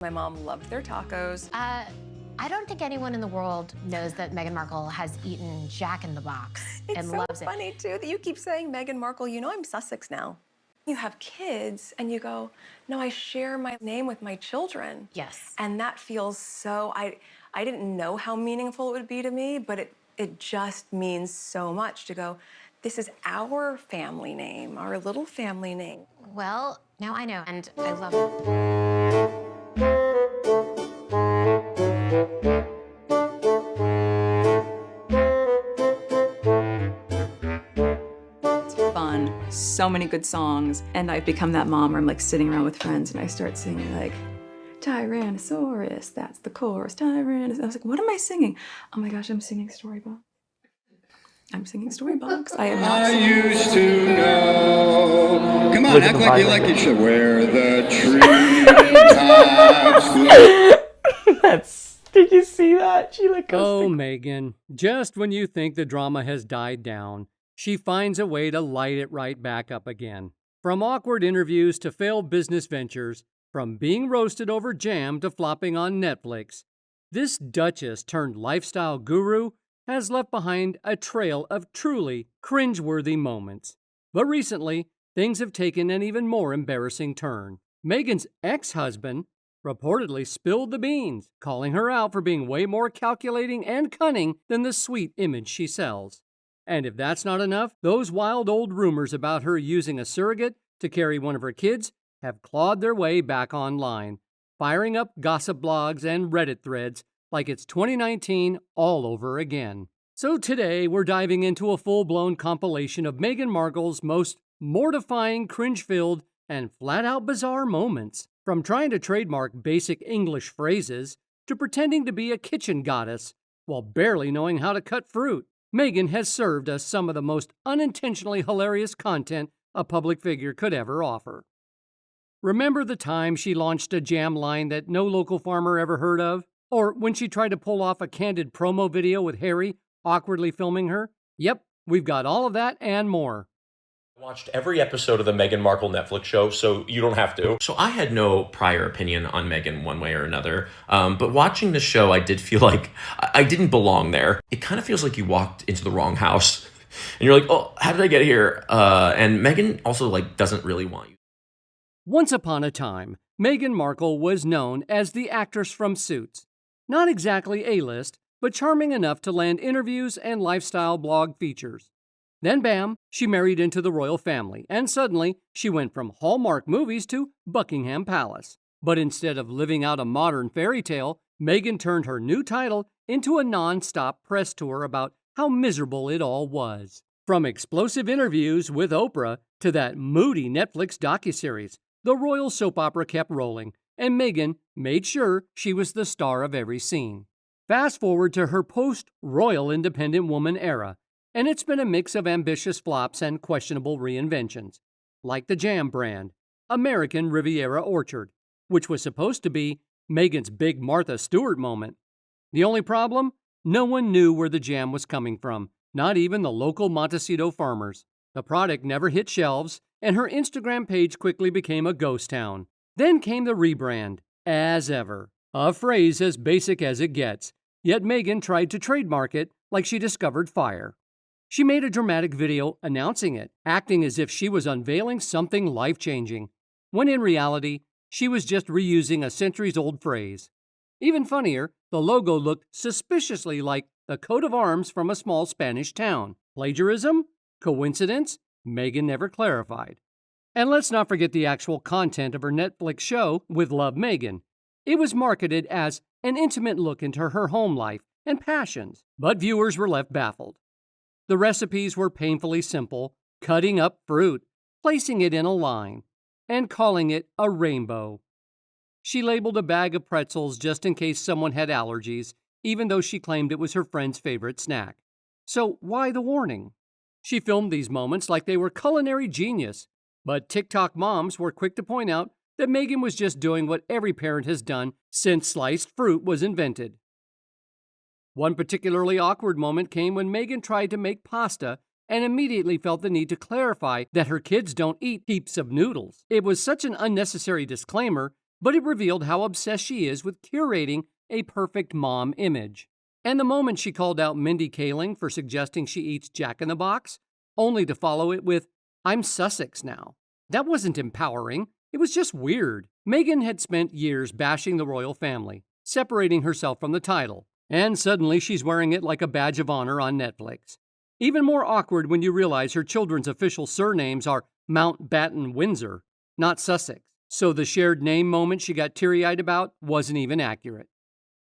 My mom loved their tacos. I don't think anyone in the world knows that Meghan Markle has eaten Jack in the Box and loves it. It's so funny, too, that you keep saying Meghan Markle. You know I'm Sussex now. You have kids, and you go, no, I share my name with my children. Yes. And that feels so, I didn't know how meaningful it would be to me, but it just means so much to go, this is our family name, our little family name. Well, now I know, and I love it. Fun, so many good songs, and I've become that mom where I'm like sitting around with friends and I start singing like Tyrannosaurus, that's the chorus, Tyrannosaurus. I was like, what am I singing? Oh my gosh, I'm singing Storybox. I'm singing Storybox. I am not singing. I used to know. Come on, act like you should wear the treetops. Did you see that? She like goes Oh, Meghan, just when you think the drama has died down, she finds a way to light it right back up again. From awkward interviews to failed business ventures, from being roasted over jam to flopping on Netflix, this Duchess-turned-lifestyle-guru has left behind a trail of truly cringeworthy moments. But recently, things have taken an even more embarrassing turn. Meghan's ex-husband reportedly spilled the beans, calling her out for being way more calculating and cunning than the sweet image she sells. And if that's not enough, those wild old rumors about her using a surrogate to carry one of her kids have clawed their way back online, firing up gossip blogs and Reddit threads like it's 2019 all over again. So today, we're diving into a full-blown compilation of Meghan Markle's most mortifying, cringe-filled, and flat-out bizarre moments. From trying to trademark basic English phrases to pretending to be a kitchen goddess while barely knowing how to cut fruit, Meghan has served us some of the most unintentionally hilarious content a public figure could ever offer. Remember the time she launched a jam line that no local farmer ever heard of? Or when she tried to pull off a candid promo video with Harry awkwardly filming her? Yep, we've got all of that and more. I watched every episode of the Meghan Markle Netflix show, so you don't have to. So I had no prior opinion on Meghan one way or another. But watching the show, I did feel like I didn't belong there. It kind of feels like you walked into the wrong house. And you're like, oh, how did I get here? And Meghan also doesn't really want you. Once upon a time, Meghan Markle was known as the actress from Suits. Not exactly A-list, but charming enough to land interviews and lifestyle blog features. Then bam, she married into the royal family, and suddenly she went from Hallmark movies to Buckingham Palace. But instead of living out a modern fairy tale, Meghan turned her new title into a non-stop press tour about how miserable it all was. From explosive interviews with Oprah to that moody Netflix docuseries, the royal soap opera kept rolling, and Meghan made sure she was the star of every scene. Fast forward to her post-royal independent woman era, and it's been a mix of ambitious flops and questionable reinventions, like the jam brand, American Riviera Orchard, which was supposed to be Meghan's big Martha Stewart moment. The only problem? No one knew where the jam was coming from, not even the local Montecito farmers. The product never hit shelves, and her Instagram page quickly became a ghost town. Then came the rebrand, as ever, a phrase as basic as it gets, yet Meghan tried to trademark it like she discovered fire. She made a dramatic video announcing it, acting as if she was unveiling something life-changing, when in reality, she was just reusing a centuries-old phrase. Even funnier, the logo looked suspiciously like the coat of arms from a small Spanish town. Plagiarism? Coincidence? Meghan never clarified. And let's not forget the actual content of her Netflix show, With Love Meghan. It was marketed as an intimate look into her home life and passions, but viewers were left baffled. The recipes were painfully simple, cutting up fruit, placing it in a line, and calling it a rainbow. She labeled a bag of pretzels just in case someone had allergies, even though she claimed it was her friend's favorite snack. So why the warning? She filmed these moments like they were culinary genius, but TikTok moms were quick to point out that Meghan was just doing what every parent has done since sliced fruit was invented. One particularly awkward moment came when Meghan tried to make pasta and immediately felt the need to clarify that her kids don't eat heaps of noodles. It was such an unnecessary disclaimer but it revealed how obsessed she is with curating a perfect mom image. And the moment she called out Mindy Kaling for suggesting she eats Jack in the Box, only to follow it with, "I'm Sussex now." That wasn't empowering. It was just weird. Meghan had spent years bashing the royal family, separating herself from the title, and suddenly she's wearing it like a badge of honor on Netflix. Even more awkward when you realize her children's official surnames are Mountbatten Windsor, not Sussex. So the shared name moment she got teary-eyed about wasn't even accurate.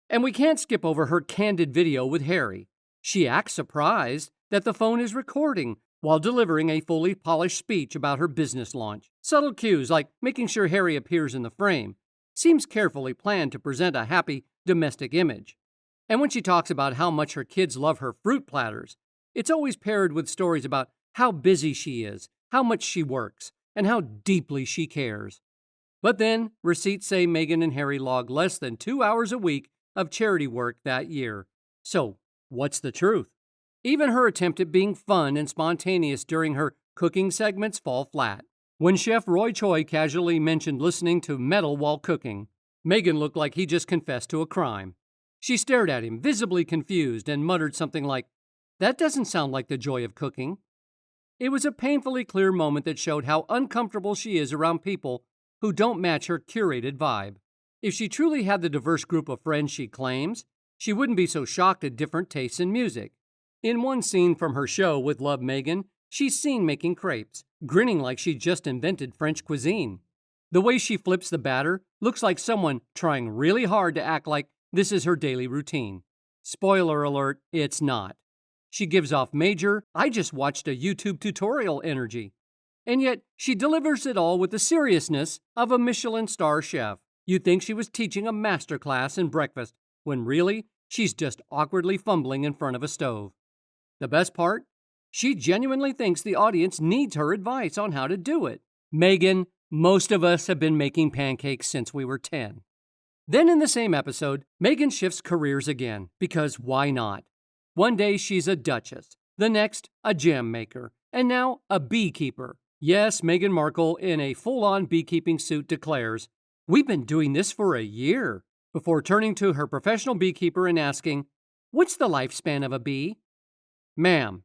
And we can't skip over her candid video with Harry. She acts surprised that the phone is recording while delivering a fully polished speech about her business launch. Subtle cues like making sure Harry appears in the frame seems carefully planned to present a happy domestic image. And when she talks about how much her kids love her fruit platters, it's always paired with stories about how busy she is, how much she works, and how deeply she cares. But then, receipts say Meghan and Harry logged less than 2 hours a week of charity work that year. So, what's the truth? Even her attempt at being fun and spontaneous during her cooking segments fall flat. When Chef Roy Choi casually mentioned listening to metal while cooking, Meghan looked like he just confessed to a crime. She stared at him, visibly confused, and muttered something like, "That doesn't sound like the joy of cooking." It was a painfully clear moment that showed how uncomfortable she is around people who don't match her curated vibe. If she truly had the diverse group of friends she claims, she wouldn't be so shocked at different tastes in music. In one scene from her show with Love Meghan, she's seen making crepes, grinning like she just invented French cuisine. The way she flips the batter looks like someone trying really hard to act like this is her daily routine. Spoiler alert, it's not. She gives off major, "I just watched a YouTube tutorial" energy. And yet, she delivers it all with the seriousness of a Michelin star chef. You'd think she was teaching a masterclass in breakfast, when really, she's just awkwardly fumbling in front of a stove. The best part? She genuinely thinks the audience needs her advice on how to do it. Meghan, most of us have been making pancakes since we were 10. Then in the same episode, Meghan shifts careers again, because why not? One day she's a duchess, the next a jam maker, and now a beekeeper. Yes, Meghan Markle, in a full-on beekeeping suit, declares, "We've been doing this for a year," before turning to her professional beekeeper and asking, "What's the lifespan of a bee?" Ma'am,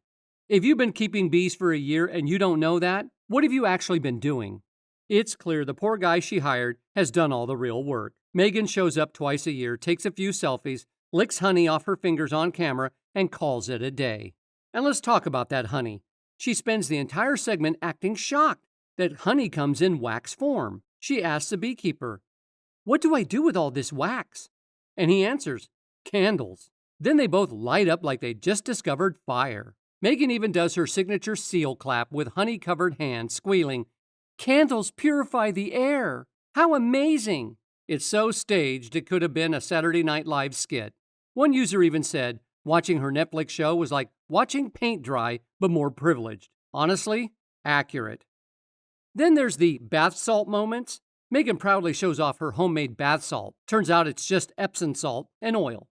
if you've been keeping bees for a year and you don't know that, what have you actually been doing? It's clear the poor guy she hired has done all the real work. Meghan shows up twice a year, takes a few selfies, licks honey off her fingers on camera, and calls it a day. And let's talk about that honey. She spends the entire segment acting shocked that honey comes in wax form. She asks the beekeeper, "What do I do with all this wax?" And he answers, "Candles." Then they both light up like they just discovered fire. Meghan even does her signature seal clap with honey-covered hands, squealing, "Candles purify the air. How amazing!" It's so staged it could have been a Saturday Night Live skit. One user even said, watching her Netflix show was like watching paint dry, but more privileged. Honestly, accurate. Then there's the bath salt moments. Meghan proudly shows off her homemade bath salt. Turns out it's just Epsom salt and oil.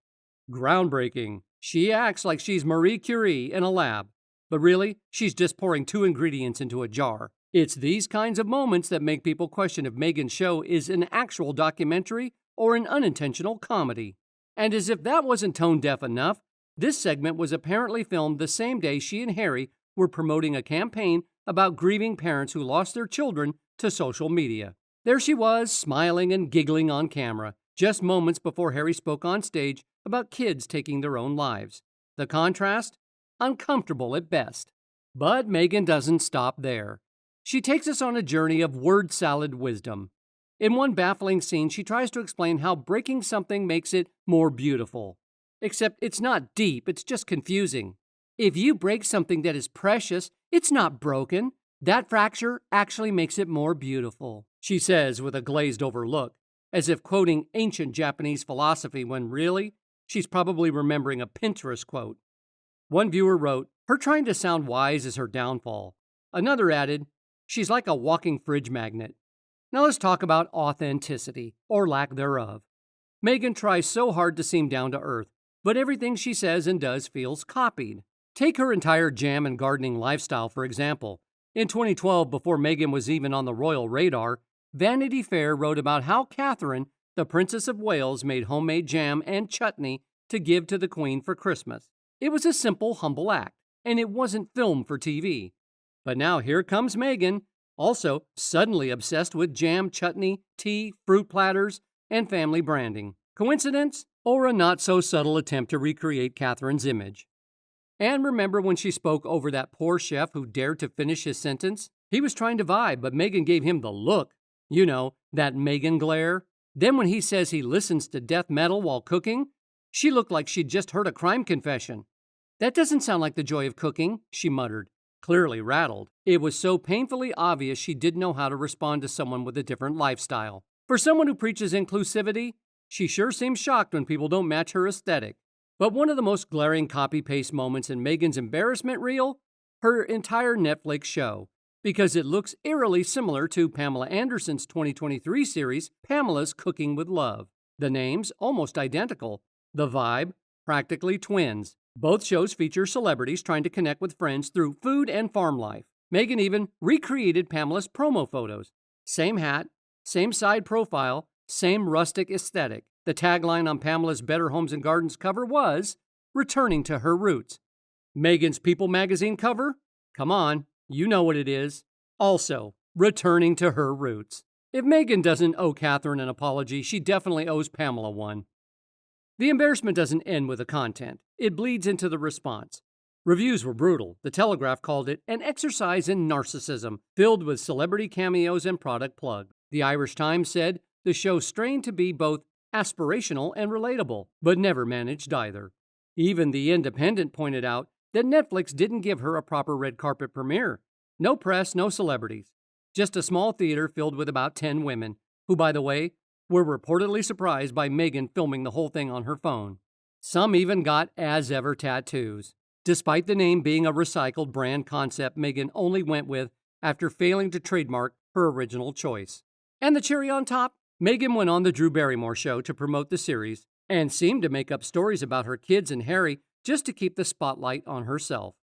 Groundbreaking. She acts like she's Marie Curie in a lab, but really, she's just pouring 2 ingredients into a jar. It's these kinds of moments that make people question if Meghan's show is an actual documentary or an unintentional comedy. And as if that wasn't tone-deaf enough, this segment was apparently filmed the same day she and Harry were promoting a campaign about grieving parents who lost their children to social media. There she was, smiling and giggling on camera, just moments before Harry spoke on stage about kids taking their own lives. The contrast? Uncomfortable at best. But Meghan doesn't stop there. She takes us on a journey of word salad wisdom. In one baffling scene, she tries to explain how breaking something makes it more beautiful. Except it's not deep, it's just confusing. If you break something that is precious, it's not broken. That fracture actually makes it more beautiful, she says with a glazed-over look, as if quoting ancient Japanese philosophy when really, she's probably remembering a Pinterest quote. One viewer wrote, "Her trying to sound wise is her downfall." Another added, "She's like a walking fridge magnet." Now let's talk about authenticity, or lack thereof. Meghan tries so hard to seem down to earth, but everything she says and does feels copied. Take her entire jam and gardening lifestyle, for example. In 2012, before Meghan was even on the royal radar, Vanity Fair wrote about how Catherine, the Princess of Wales, made homemade jam and chutney to give to the Queen for Christmas. It was a simple, humble act, and it wasn't filmed for TV. But now here comes Meghan, also suddenly obsessed with jam, chutney, tea, fruit platters, and family branding. Coincidence? Or a not-so-subtle attempt to recreate Catherine's image? And remember when she spoke over that poor chef who dared to finish his sentence? He was trying to vibe, but Meghan gave him the look. You know, that Meghan glare. Then when he says he listens to death metal while cooking, she looked like she'd just heard a crime confession. That doesn't sound like the joy of cooking, she muttered, clearly rattled. It was so painfully obvious she didn't know how to respond to someone with a different lifestyle. For someone who preaches inclusivity, she sure seems shocked when people don't match her aesthetic. But one of the most glaring copy-paste moments in Meghan's embarrassment reel? Her entire Netflix show, because it looks eerily similar to Pamela Anderson's 2023 series, Pamela's Cooking with Love. The names, almost identical. The vibe, practically twins. Both shows feature celebrities trying to connect with friends through food and farm life. Meghan even recreated Pamela's promo photos. Same hat, same side profile, same rustic aesthetic. The tagline on Pamela's Better Homes and Gardens cover was, "Returning to her roots." Meghan's People magazine cover? Come on, you know what it is. Also, returning to her roots. If Meghan doesn't owe Catherine an apology, she definitely owes Pamela one. The embarrassment doesn't end with the content. It bleeds into the response. Reviews were brutal. The Telegraph called it an exercise in narcissism, filled with celebrity cameos and product plug. The Irish Times said the show strained to be both aspirational and relatable, but never managed either. Even The Independent pointed out that Netflix didn't give her a proper red carpet premiere. No press, no celebrities. Just a small theater filled with about 10 women, who, by the way, were reportedly surprised by Meghan filming the whole thing on her phone. Some even got as-ever tattoos. Despite the name being a recycled brand concept Meghan only went with after failing to trademark her original choice. And the cherry on top? Meghan went on the Drew Barrymore show to promote the series and seemed to make up stories about her kids and Harry just to keep the spotlight on herself.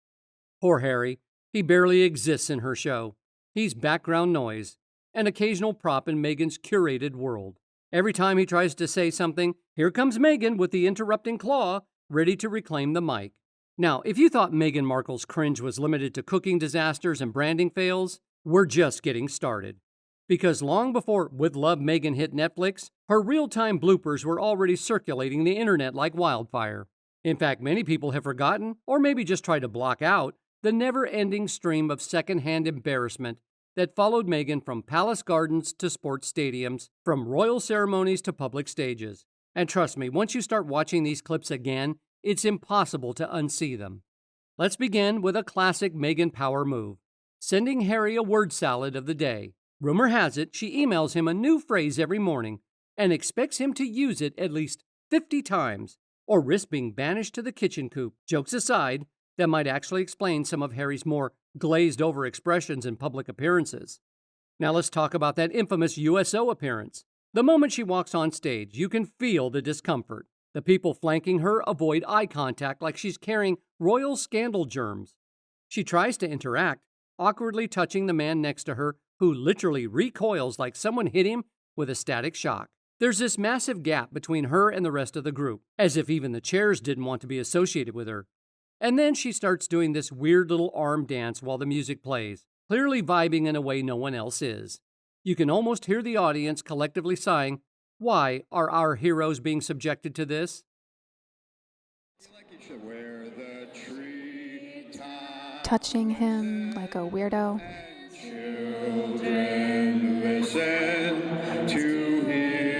Poor Harry. He barely exists in her show. He's background noise, an occasional prop in Meghan's curated world. Every time he tries to say something, here comes Meghan with the interrupting claw, ready to reclaim the mic. Now, if you thought Meghan Markle's cringe was limited to cooking disasters and branding fails, we're just getting started. Because long before With Love Meghan hit Netflix, her real-time bloopers were already circulating the internet like wildfire. In fact, many people have forgotten, or maybe just tried to block out, the never-ending stream of secondhand embarrassment that followed Meghan from palace gardens to sports stadiums, from royal ceremonies to public stages. And trust me, once you start watching these clips again, it's impossible to unsee them. Let's begin with a classic Meghan power move, sending Harry a word salad of the day. Rumor has it she emails him a new phrase every morning and expects him to use it at least 50 times, or risk being banished to the kitchen coop. Jokes aside, that might actually explain some of Harry's more glazed-over expressions in public appearances. Now let's talk about that infamous USO appearance. The moment she walks on stage, you can feel the discomfort. The people flanking her avoid eye contact like she's carrying royal scandal germs. She tries to interact, awkwardly touching the man next to her, who literally recoils like someone hit him with a static shock. There's this massive gap between her and the rest of the group, as if even the chairs didn't want to be associated with her. And then she starts doing this weird little arm dance while the music plays, clearly vibing in a way no one else is. You can almost hear the audience collectively sighing, "Why are our heroes being subjected to this?" Touching him like a weirdo. Children, listen to hear.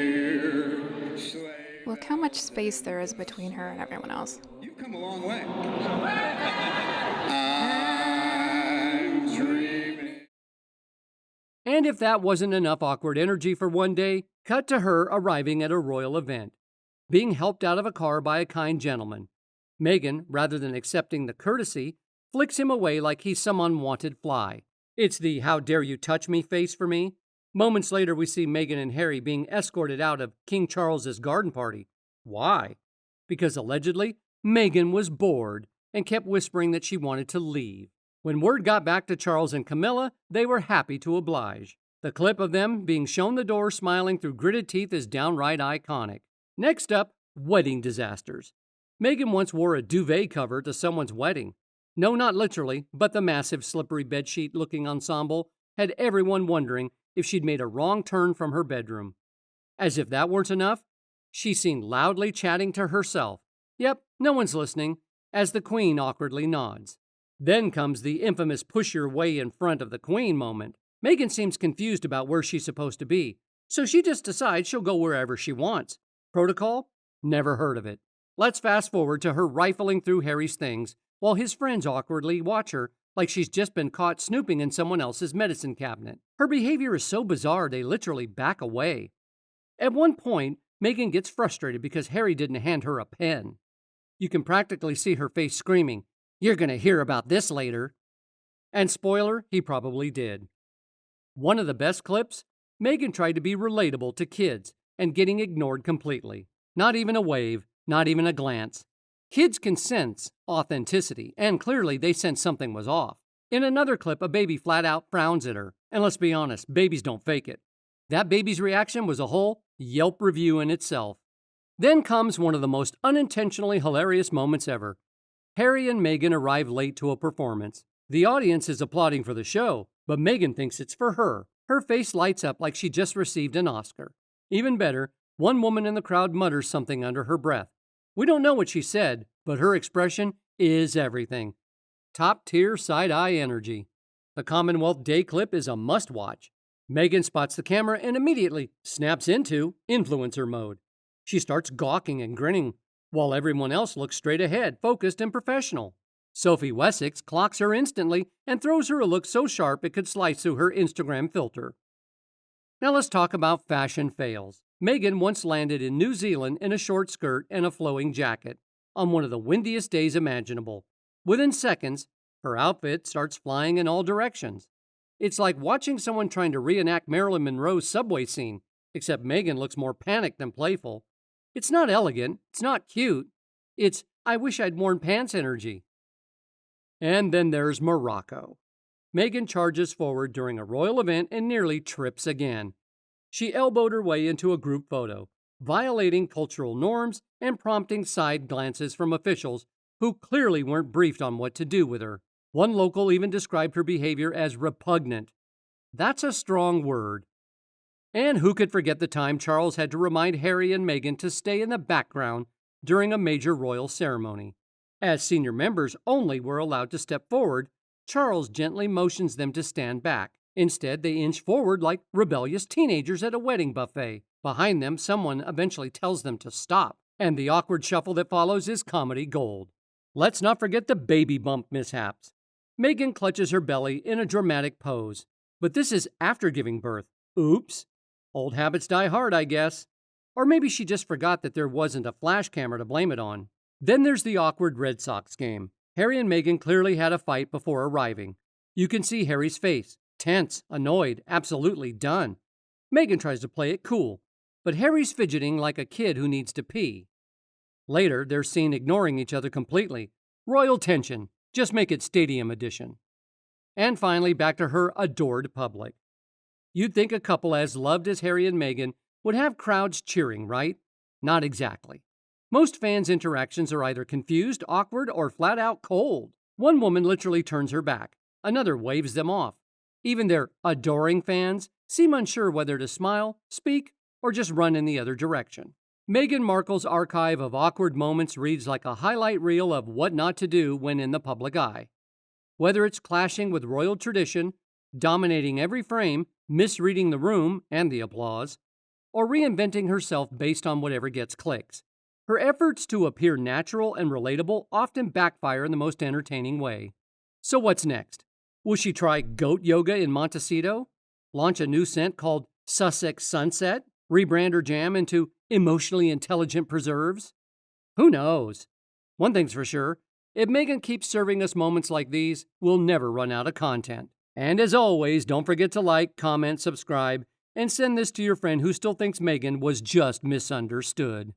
Look how much space there is between her and everyone else. You've come a long way. I'm dreaming. And if that wasn't enough awkward energy for one day, cut to her arriving at a royal event, being helped out of a car by a kind gentleman. Meghan, rather than accepting the courtesy, flicks him away like he's some unwanted fly. It's the "how dare you touch me" face for me. Moments later, we see Meghan and Harry being escorted out of King Charles's garden party. Why? Because allegedly, Meghan was bored and kept whispering that she wanted to leave. When word got back to Charles and Camilla, they were happy to oblige. The clip of them being shown the door smiling through gritted teeth is downright iconic. Next up, wedding disasters. Meghan once wore a duvet cover to someone's wedding. No, not literally, but the massive slippery bedsheet-looking ensemble had everyone wondering if she'd made a wrong turn from her bedroom. As if that weren't enough, she's seen loudly chatting to herself. Yep, no one's listening, as the Queen awkwardly nods. Then comes the infamous push your way in front of the Queen moment. Meghan seems confused about where she's supposed to be, so she just decides she'll go wherever she wants. Protocol? Never heard of it. Let's fast forward to her rifling through Harry's things while his friends awkwardly watch her like she's just been caught snooping in someone else's medicine cabinet. Her behavior is so bizarre they literally back away. At one point, Meghan gets frustrated because Harry didn't hand her a pen. You can practically see her face screaming, "You're gonna hear about this later." And spoiler, he probably did. One of the best clips, Meghan tried to be relatable to kids and getting ignored completely. Not even a wave, not even a glance. Kids can sense authenticity, and clearly they sensed something was off. In another clip, a baby flat out frowns at her. And let's be honest, babies don't fake it. That baby's reaction was a whole Yelp review in itself. Then comes one of the most unintentionally hilarious moments ever. Harry and Meghan arrive late to a performance. The audience is applauding for the show, but Meghan thinks it's for her. Her face lights up like she just received an Oscar. Even better, one woman in the crowd mutters something under her breath. We don't know what she said, but her expression is everything. Top-tier side-eye energy. The Commonwealth Day clip is a must-watch. Meghan spots the camera and immediately snaps into influencer mode. She starts gawking and grinning, while everyone else looks straight ahead, focused and professional. Sophie Wessex clocks her instantly and throws her a look so sharp it could slice through her Instagram filter. Now let's talk about fashion fails. Meghan once landed in New Zealand in a short skirt and a flowing jacket on one of the windiest days imaginable. Within seconds, her outfit starts flying in all directions. It's like watching someone trying to reenact Marilyn Monroe's subway scene, except Meghan looks more panicked than playful. It's not elegant, it's not cute, it's I wish I'd worn pants energy. And then there's Morocco. Meghan charges forward during a royal event and nearly trips again. She elbowed her way into a group photo, violating cultural norms and prompting side glances from officials who clearly weren't briefed on what to do with her. One local even described her behavior as repugnant. That's a strong word. And who could forget the time Charles had to remind Harry and Meghan to stay in the background during a major royal ceremony. As senior members only were allowed to step forward, Charles gently motions them to stand back. Instead, they inch forward like rebellious teenagers at a wedding buffet. Behind them, someone eventually tells them to stop, and the awkward shuffle that follows is comedy gold. Let's not forget the baby bump mishaps. Meghan clutches her belly in a dramatic pose, but this is after giving birth. Oops. Old habits die hard, I guess. Or maybe she just forgot that there wasn't a flash camera to blame it on. Then there's the awkward Red Sox game. Harry and Meghan clearly had a fight before arriving. You can see Harry's face, tense, annoyed, absolutely done. Meghan tries to play it cool, but Harry's fidgeting like a kid who needs to pee. Later, they're seen ignoring each other completely. Royal tension. Just make it stadium edition. And finally, back to her adored public. You'd think a couple as loved as Harry and Meghan would have crowds cheering, right? Not exactly. Most fans' interactions are either confused, awkward, or flat out cold. One woman literally turns her back. Another waves them off. Even their adoring fans seem unsure whether to smile, speak, or just run in the other direction. Meghan Markle's archive of awkward moments reads like a highlight reel of what not to do when in the public eye. Whether it's clashing with royal tradition, dominating every frame, misreading the room and the applause, or reinventing herself based on whatever gets clicks. Her efforts to appear natural and relatable often backfire in the most entertaining way. So what's next? Will she try goat yoga in Montecito? Launch a new scent called Sussex Sunset? Rebrand her jam into emotionally intelligent preserves? Who knows? One thing's for sure, if Meghan keeps serving us moments like these, we'll never run out of content. And as always, don't forget to like, comment, subscribe, and send this to your friend who still thinks Meghan was just misunderstood.